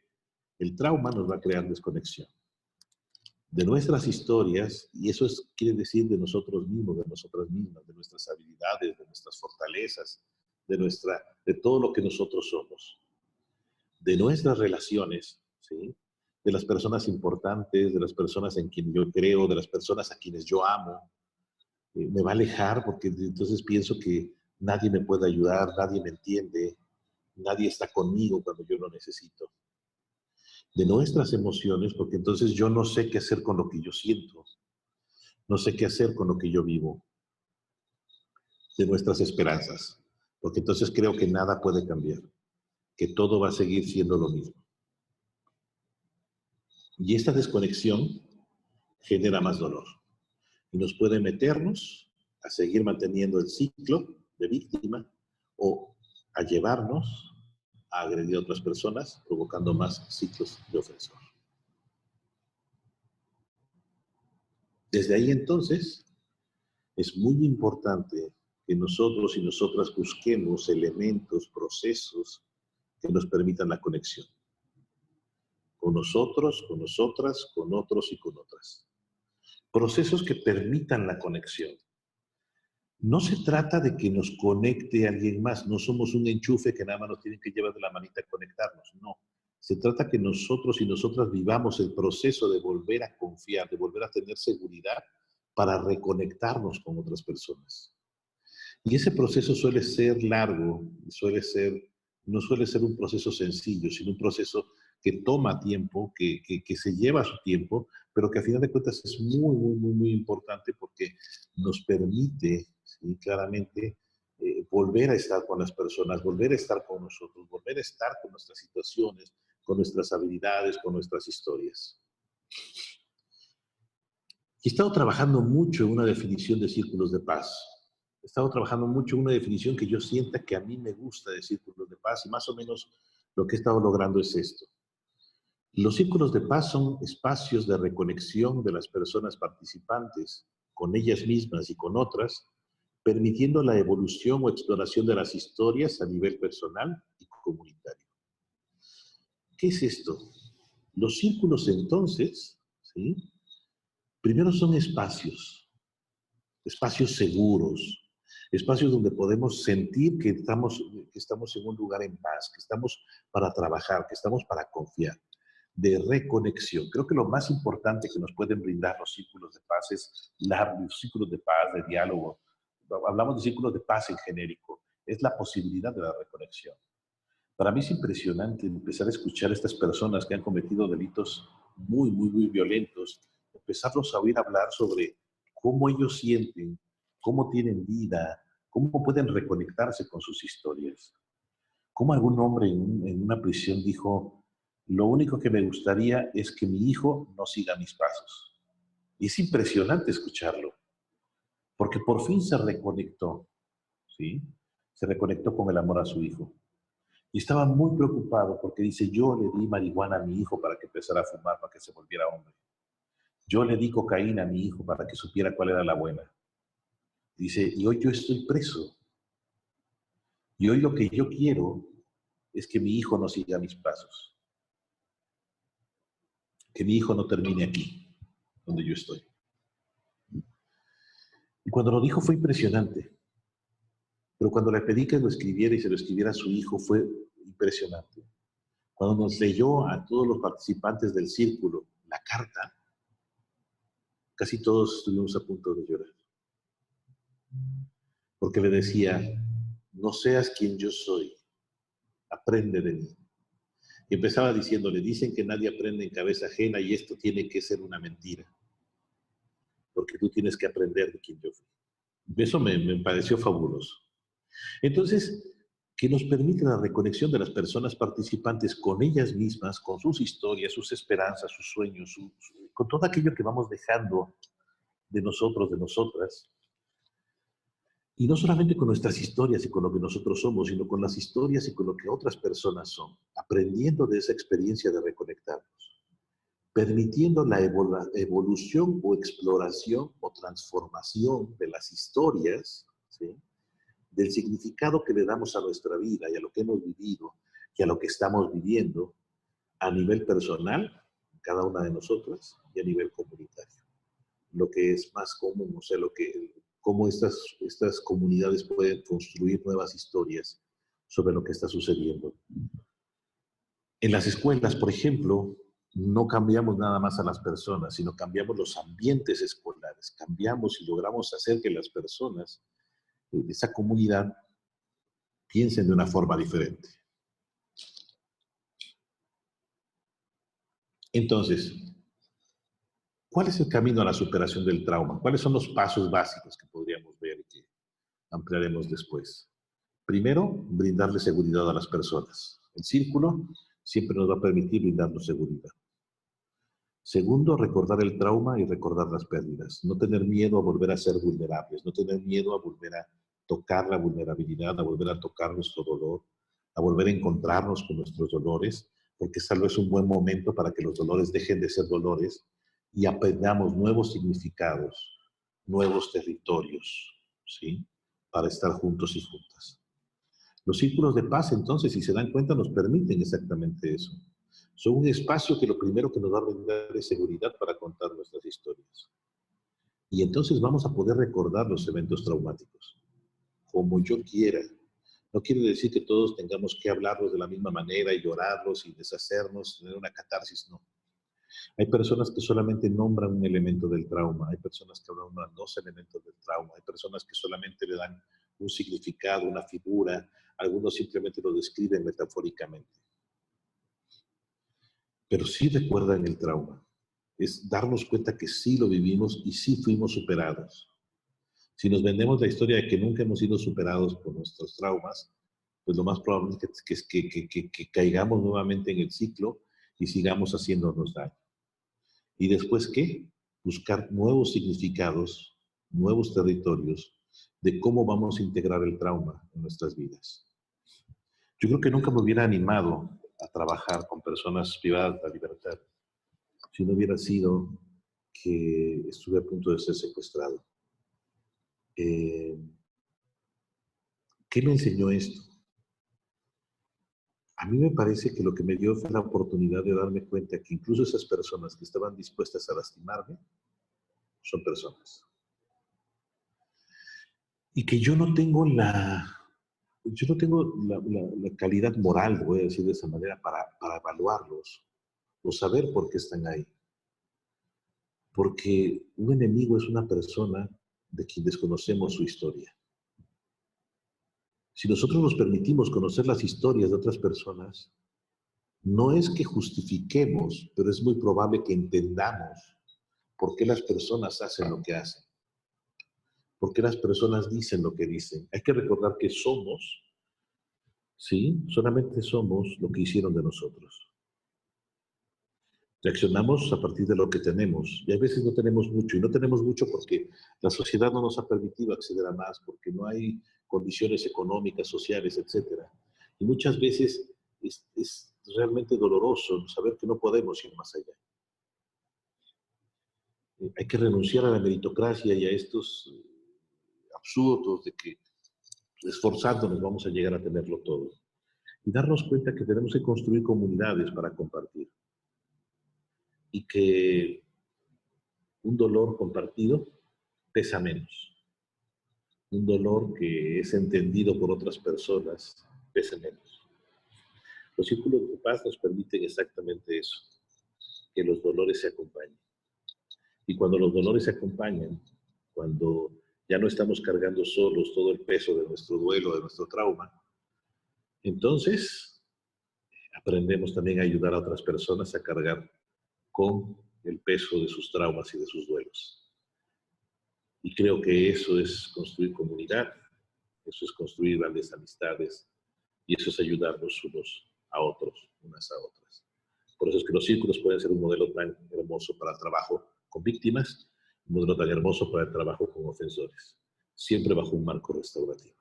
el trauma nos va a crear desconexión de nuestras historias, y eso quiere decir de nosotros mismos, de nosotras mismas, de nuestras habilidades, de nuestras fortalezas, de todo lo que nosotros somos, de nuestras relaciones, ¿sí? De las personas importantes, de las personas en quien yo creo, de las personas a quienes yo amo. Me va a alejar porque entonces pienso que nadie me puede ayudar, nadie me entiende, nadie está conmigo cuando yo lo necesito. De nuestras emociones, porque entonces yo no sé qué hacer con lo que yo siento, no sé qué hacer con lo que yo vivo. De nuestras esperanzas, porque entonces creo que nada puede cambiar, que todo va a seguir siendo lo mismo. Y esta desconexión genera más dolor y nos puede meternos a seguir manteniendo el ciclo de víctima o a llevarnos a agredir a otras personas, provocando más ciclos de ofensor. Desde ahí entonces es muy importante que nosotros y nosotras busquemos elementos, procesos que nos permitan la conexión. Con nosotros, con nosotras, con otros y con otras. Procesos que permitan la conexión. No se trata de que nos conecte alguien más, no somos un enchufe que nada más nos tienen que llevar de la manita a conectarnos, no. Se trata que nosotros y nosotras vivamos el proceso de volver a confiar, de volver a tener seguridad para reconectarnos con otras personas. Y ese proceso suele ser largo, no suele ser un proceso sencillo, sino un proceso que toma tiempo, que se lleva su tiempo, pero que a final de cuentas es muy importante porque nos permite, ¿sí? Claramente, volver a estar con las personas, volver a estar con nosotros, volver a estar con nuestras situaciones, con nuestras habilidades, con nuestras historias. Y he estado trabajando mucho en una definición de círculos de paz. He estado trabajando mucho en una definición que yo sienta que a mí me gusta de círculos de paz y más o menos lo que he estado logrando es esto. Los círculos de paz son espacios de reconexión de las personas participantes con ellas mismas y con otras, permitiendo la evolución o exploración de las historias a nivel personal y comunitario. ¿Qué es esto? Los círculos entonces, ¿sí? Primero son espacios, espacios seguros, espacios donde podemos sentir que estamos en un lugar en paz, que estamos para trabajar, que estamos para confiar, de reconexión. Creo que lo más importante que nos pueden brindar los círculos de paz es los círculos de paz, de diálogo. Hablamos de círculos de paz en genérico. Es la posibilidad de la reconexión. Para mí es impresionante empezar a escuchar a estas personas que han cometido delitos muy, muy, muy violentos, empezarlos a oír hablar sobre cómo ellos sienten, cómo tienen vida, cómo pueden reconectarse con sus historias. Cómo algún hombre en una prisión dijo, lo único que me gustaría es que mi hijo no siga mis pasos. Y es impresionante escucharlo, porque por fin se reconectó, ¿sí? Se reconectó con el amor a su hijo. Y estaba muy preocupado porque dice, yo le di marihuana a mi hijo para que empezara a fumar, para que se volviera hombre. Yo le di cocaína a mi hijo para que supiera cuál era la buena. Dice, y hoy yo estoy preso. Y hoy lo que yo quiero es que mi hijo no siga mis pasos. Que mi hijo no termine aquí, donde yo estoy. Y cuando lo dijo fue impresionante. Pero cuando le pedí que lo escribiera y se lo escribiera a su hijo fue impresionante. Cuando nos leyó a todos los participantes del círculo la carta, casi todos estuvimos a punto de llorar. Porque le decía, no seas quien yo soy, aprende de mí. Y empezaba diciéndole, dicen que nadie aprende en cabeza ajena y esto tiene que ser una mentira. Porque tú tienes que aprender de quien yo fui. Eso me pareció fabuloso. Entonces, que nos permite la reconexión de las personas participantes con ellas mismas, con sus historias, sus esperanzas, sus sueños, con todo aquello que vamos dejando de nosotros, de nosotras. Y no solamente con nuestras historias y con lo que nosotros somos, sino con las historias y con lo que otras personas son, aprendiendo de esa experiencia de reconectarnos, permitiendo la evolución o exploración o transformación de las historias, ¿sí? Del significado que le damos a nuestra vida y a lo que hemos vivido y a lo que estamos viviendo a nivel personal, cada una de nosotras, y a nivel comunitario. Lo que es más común, o sea, cómo estas comunidades pueden construir nuevas historias sobre lo que está sucediendo. En las escuelas, por ejemplo, no cambiamos nada más a las personas, sino cambiamos los ambientes escolares, cambiamos y logramos hacer que las personas de esa comunidad piensen de una forma diferente. Entonces, ¿cuál es el camino a la superación del trauma? ¿Cuáles son los pasos básicos que podríamos ver y que ampliaremos después? Primero, brindarle seguridad a las personas. El círculo siempre nos va a permitir brindarnos seguridad. Segundo, recordar el trauma y recordar las pérdidas. No tener miedo a volver a ser vulnerables, no tener miedo a volver a tocar la vulnerabilidad, a volver a tocar nuestro dolor, a volver a encontrarnos con nuestros dolores, porque tal vez es un buen momento para que los dolores dejen de ser dolores y aprendamos nuevos significados, nuevos territorios, ¿sí? Para estar juntos y juntas. Los círculos de paz, entonces, si se dan cuenta, nos permiten exactamente eso. Son un espacio que lo primero que nos va a brindar es seguridad para contar nuestras historias. Y entonces vamos a poder recordar los eventos traumáticos, como yo quiera. No quiere decir que todos tengamos que hablarlos de la misma manera y llorarlos y deshacernos, tener una catarsis, no. Hay personas que solamente nombran un elemento del trauma, hay personas que nombran dos elementos del trauma, hay personas que solamente le dan un significado, una figura, algunos simplemente lo describen metafóricamente. Pero sí recuerdan el trauma. Es darnos cuenta que sí lo vivimos y sí fuimos superados. Si nos vendemos la historia de que nunca hemos sido superados por nuestros traumas, pues lo más probable es que caigamos nuevamente en el ciclo y sigamos haciéndonos daño. ¿Y después qué? Buscar nuevos significados, nuevos territorios de cómo vamos a integrar el trauma en nuestras vidas. Yo creo que nunca me hubiera animado a trabajar con personas privadas de la libertad si no hubiera sido que estuve a punto de ser secuestrado. Eh, ¿Qué me enseñó esto? A mí me parece que lo que me dio fue la oportunidad de darme cuenta que incluso esas personas que estaban dispuestas a lastimarme son personas. Y que yo no tengo la calidad moral, voy a decir de esa manera, para evaluarlos o saber por qué están ahí. Porque un enemigo es una persona de quien desconocemos su historia. Si nosotros nos permitimos conocer las historias de otras personas, no es que justifiquemos, pero es muy probable que entendamos por qué las personas hacen lo que hacen, por qué las personas dicen lo que dicen. Hay que recordar que somos, ¿sí? Solamente somos lo que hicieron de nosotros. Reaccionamos a partir de lo que tenemos y a veces no tenemos mucho y no tenemos mucho porque la sociedad no nos ha permitido acceder a más, porque no hay condiciones económicas, sociales, etcétera. Y muchas veces es realmente doloroso saber que no podemos ir más allá. Hay que renunciar a la meritocracia y a estos absurdos de que esforzándonos vamos a llegar a tenerlo todo. Y darnos cuenta que tenemos que construir comunidades para compartir. Y que un dolor compartido pesa menos. Un dolor que es entendido por otras personas pesa menos. Los círculos de paz nos permiten exactamente eso, que los dolores se acompañen. Y cuando los dolores se acompañan, cuando ya no estamos cargando solos todo el peso de nuestro duelo, de nuestro trauma, entonces aprendemos también a ayudar a otras personas a cargar con el peso de sus traumas y de sus duelos. Y creo que eso es construir comunidad, eso es construir grandes amistades y eso es ayudarnos unos a otros, unas a otras. Por eso es que los círculos pueden ser un modelo tan hermoso para el trabajo con víctimas, un modelo tan hermoso para el trabajo con ofensores, siempre bajo un marco restaurativo.